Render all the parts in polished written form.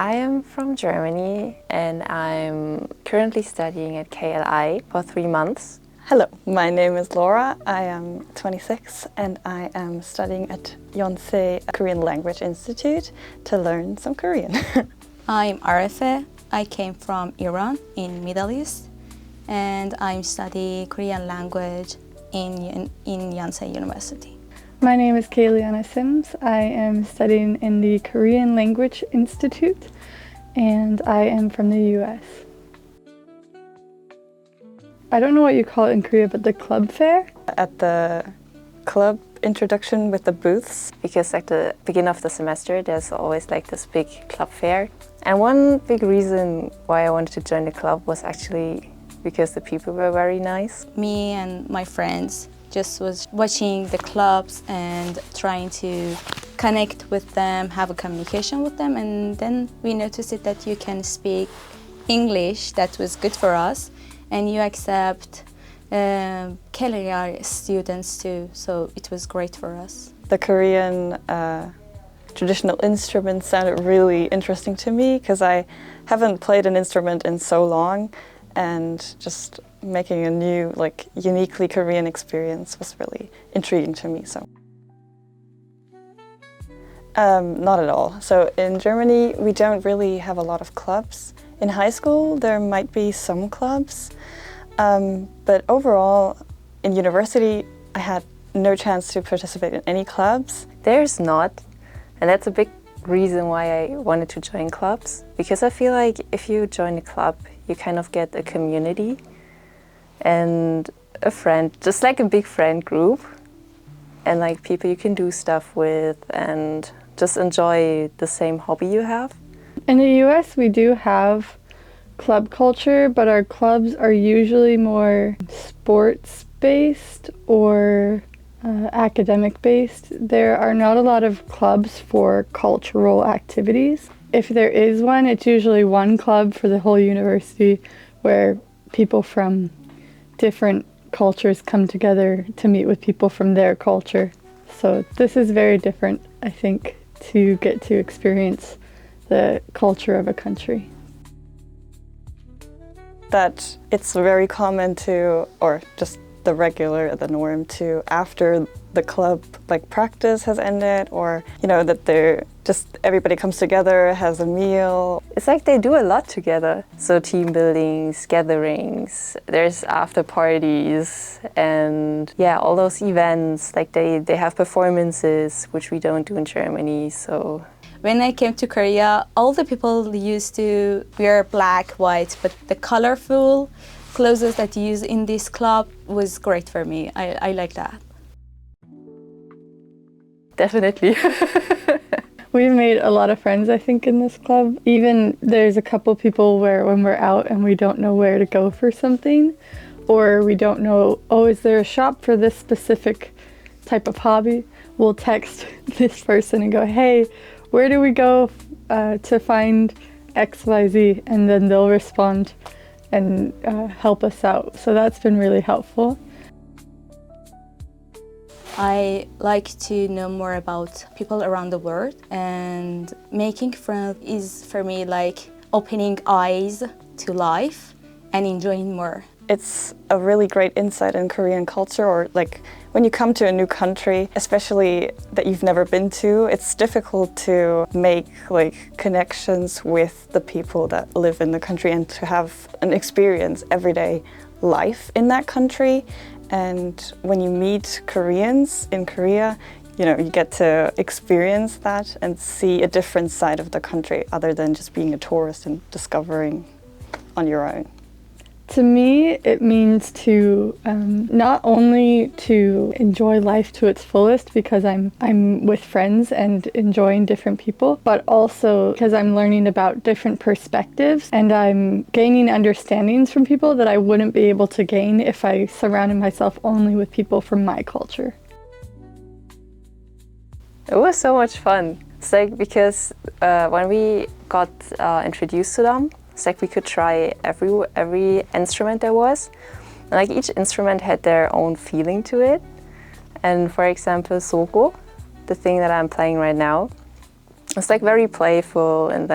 I am from Germany and I'm currently studying at KLI for 3 months. Hello, my name is Laura. I am 26 and I am studying at Yonsei Korean Language Institute to learn some Korean. I'm Arefeh. I came from Iran in Middle East and I'm studying Korean language in Yonsei University. My name is Kayliana. I am studying in the Korean Language Institute and I am from the US. I don't know what you call it in Korea, but the club fair? At the club introduction with the booths. Because at the beginning of the semester, there's always like this big club fair. And one big reason why I wanted to join the club was actually because the people were very nice. Me and my friends just was watching the clubs and trying to connect with them, have a communication with them, and then we noticed that you can speak English. That was good for us, and you accept Kayliana students too, so it was great for us. The Korean traditional instruments sounded really interesting to me because I haven't played an instrument in so long, and just making a new, uniquely Korean experience was really intriguing to me. So, not at all. So in Germany, we don't really have a lot of clubs. In high school, there might be some clubs, but overall, in university, I had no chance to participate in any clubs. There's not, and that's a big reason why I wanted to join clubs, because I feel like if you join a club, you kind of get a community and a friend, just like a big friend group, and like people you can do stuff with and just enjoy the same hobby you have. In the US, we do have club culture, but our clubs are usually more sports-based or academic-based. There are not a lot of clubs for cultural activities. If there is one, it's usually one club for the whole university where people from different cultures come together to meet with people from their culture. So this is very different, I think, to get to experience the culture of a country. That it's very common to, or just the norm to, after the club practice has ended, or that everybody comes together, has a meal. It's like they do a lot together. So team buildings, gatherings, there's after parties, and yeah, all those events, like they have performances, which we don't do in Germany. So when I came to Korea, all the people used to wear black, white, but the colorful clothes that you use in this club was great for me. I like that. Definitely. We've made a lot of friends, I think, in this club. Even there's a couple people where when we're out and we don't know where to go for something, or we don't know, is there a shop for this specific type of hobby? We'll text this person and go, hey, where do we go to find XYZ? And then they'll respond and help us out. So that's been really helpful. I like to know more about people around the world, and making friends is for me like opening eyes to life and enjoying more. It's a really great insight in Korean culture, or when you come to a new country, especially that you've never been to, it's difficult to make connections with the people that live in the country and to have an experience everyday life in that country. And when you meet Koreans in Korea, you get to experience that and see a different side of the country other than just being a tourist and discovering on your own. To me, it means to not only to enjoy life to its fullest because I'm with friends and enjoying different people, but also because I'm learning about different perspectives and I'm gaining understandings from people that I wouldn't be able to gain if I surrounded myself only with people from my culture. It was so much fun. It's because when we got introduced to them, it's we could try every instrument there was. And each instrument had their own feeling to it. And for example, sogo, the thing that I'm playing right now, it's very playful and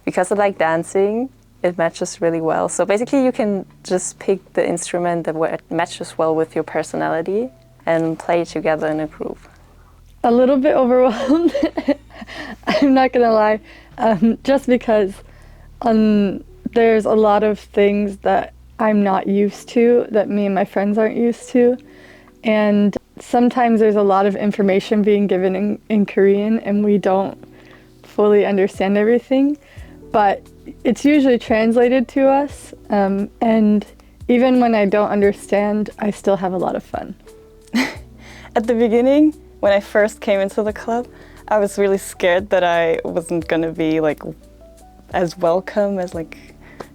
because I like dancing, it matches really well. So basically you can just pick the instrument that matches well with your personality and play together in a group. A little bit overwhelmed, I'm not gonna lie, just because there's a lot of things that I'm not used to, that me and my friends aren't used to, and sometimes there's a lot of information being given in Korean and we don't fully understand everything, but it's usually translated to us, and even when I don't understand, I still have a lot of fun. At the beginning, when I first came into the club, I was really scared that I wasn't gonna be like as welcome as like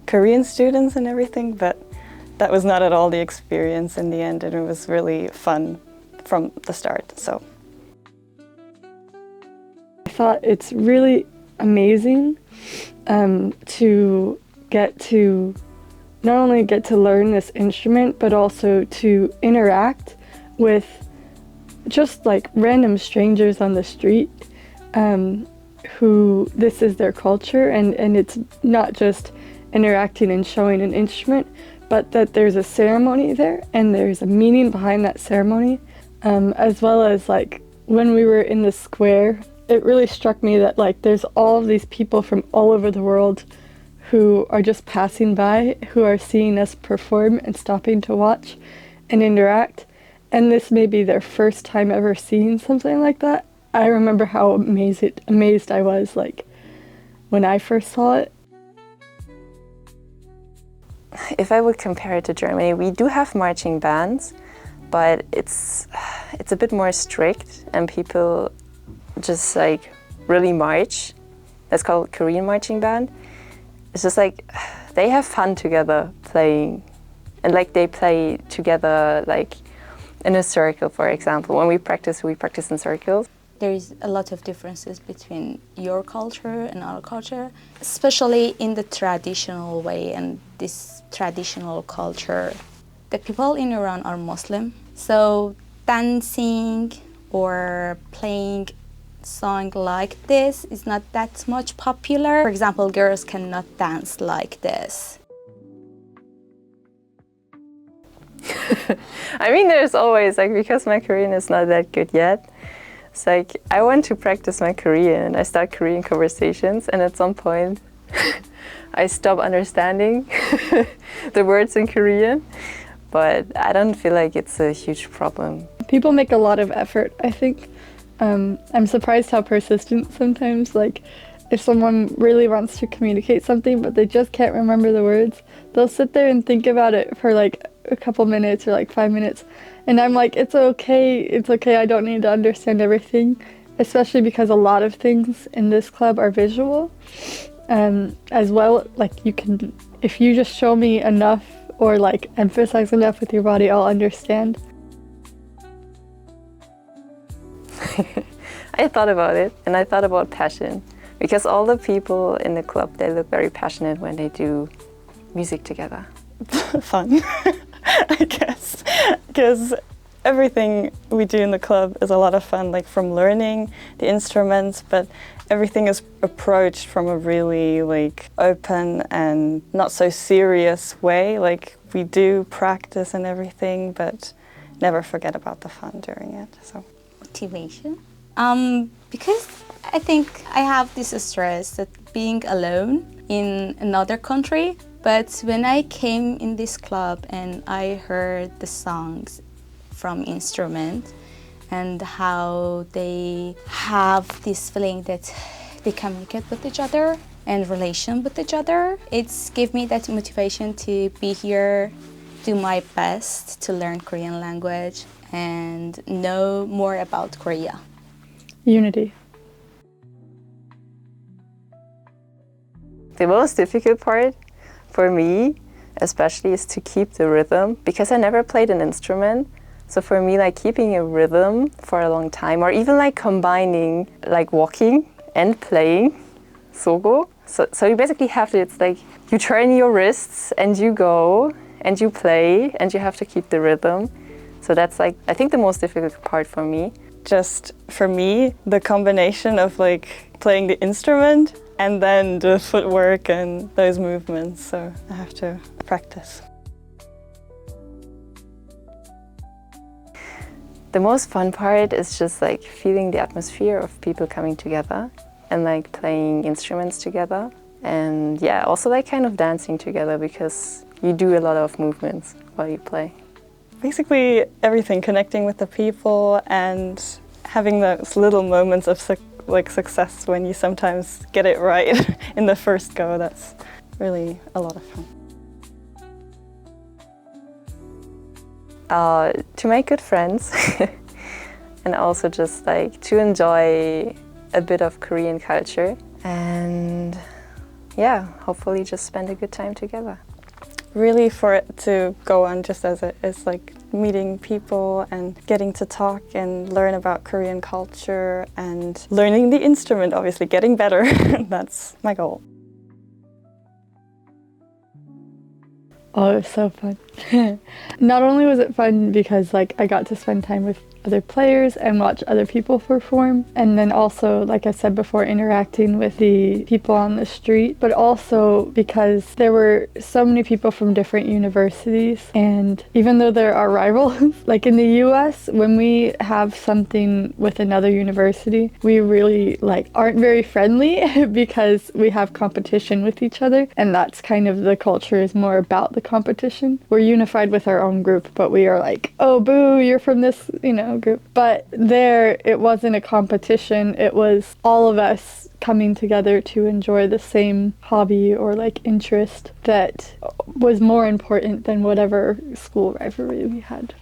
Korean students and everything, but that was not at all the experience in the end, and it was really fun from the start. So I thought it's really amazing to get to not only get to learn this instrument, but also to interact with just like random strangers on the street who this is their culture, and it's not just interacting and showing an instrument, but that there's a ceremony there and there's a meaning behind that ceremony, as well as like when we were in the square, it really struck me that like there's all of these people from all over the world who are just passing by, who are seeing us perform and stopping to watch and interact, and this may be their first time ever seeing something like that. I remember how amazed I was like when I first saw it. If I would compare it to Germany, we do have marching bands, but it's a bit more strict and people just like really march. That's called Korean marching band. It's just like they have fun together playing, and like they play together like in a circle, for example. When we practice in circles. There is a lot of differences between your culture and our culture, especially in the traditional way and this traditional culture. The people in Iran are Muslim, so dancing or playing song like this is not that much popular. For example, girls cannot dance like this. I mean, there's always, like, because my Korean is not that good yet, it's like I want to practice my Korean. I start Korean conversations, and at some point I stop understanding the words in Korean, but I don't feel like it's a huge problem. People make a lot of effort, I think. I'm surprised how persistent sometimes, like if someone really wants to communicate something but they just can't remember the words, they'll sit there and think about it for like a couple minutes or like 5 minutes. And I'm like, it's okay, I don't need to understand everything, especially because a lot of things in this club are visual. As well, like you can, if you just show me enough or like emphasize enough with your body, I'll understand. I thought about it, and I thought about passion, because all the people in the club, they look very passionate when they do music together. Fun, I guess, because everything we do in the club is a lot of fun, like from learning the instruments, but everything is approached from a really like open and not so serious way. Like we do practice and everything, but never forget about the fun during it. So. Motivation? Because I think I have this stress that being alone in another country, but when I came in this club and I heard the songs from instrument and how they have this feeling that they communicate with each other and relation with each other, it's give me that motivation to be here, do my best to learn Korean language and know more about Korea. Unity. The most difficult part for me, especially, is to keep the rhythm, because I never played an instrument. So for me, like keeping a rhythm for a long time, or even like combining like walking and playing sogo. So you basically have to, it's like you turn your wrists and you go and you play and you have to keep the rhythm. So that's like, I think the most difficult part for me. Just for me, the combination of like playing the instrument and then the footwork and those movements, so I have to practice. The most fun part is just like feeling the atmosphere of people coming together and like playing instruments together. And yeah, also like kind of dancing together because you do a lot of movements while you play. Basically everything, connecting with the people and having those little moments of success when you sometimes get it right in the first go. That's really a lot of fun. To make good friends and also just like to enjoy a bit of Korean culture and yeah, hopefully just spend a good time together. Really for it to go on just as it is, like meeting people and getting to talk and learn about Korean culture and learning the instrument, obviously getting better. That's my goal. Oh, it was so fun. Not only was it fun because like I got to spend time with other players and watch other people perform, and then also, like I said before, interacting with the people on the street, but also because there were so many people from different universities, and even though there are rivals, like in the US, when we have something with another university, we really like aren't very friendly because we have competition with each other, and that's kind of the culture is more about the competition. We're unified with our own group, but we are like, oh boo, you're from this, group. But there, it wasn't a competition. It was all of us coming together to enjoy the same hobby or like interest that was more important than whatever school rivalry we had.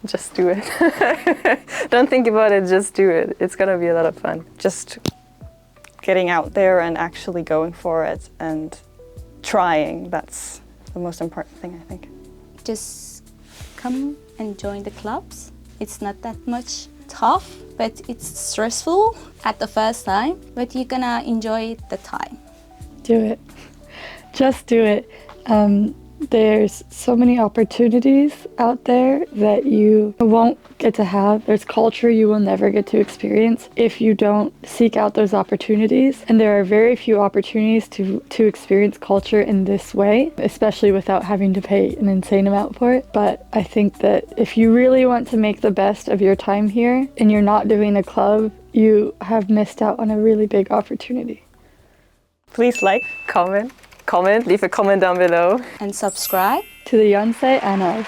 Just do it. Don't think about it, just do it. It's gonna be a lot of fun. Just getting out there and actually going for it and trying, that's the most important thing, I think. Just come and join the clubs. It's not that much tough, but it's stressful at the first time, but you're gonna enjoy the time. Do it. Just do it. There's so many opportunities out there that you won't get to have. There's culture you will never get to experience if you don't seek out those opportunities. And there are very few opportunities to experience culture in this way, especially without having to pay an insane amount for it. But I think that if you really want to make the best of your time here and you're not doing a club, you have missed out on a really big opportunity. Please like, Comment, leave a comment down below. And subscribe to the Yonsei Annals.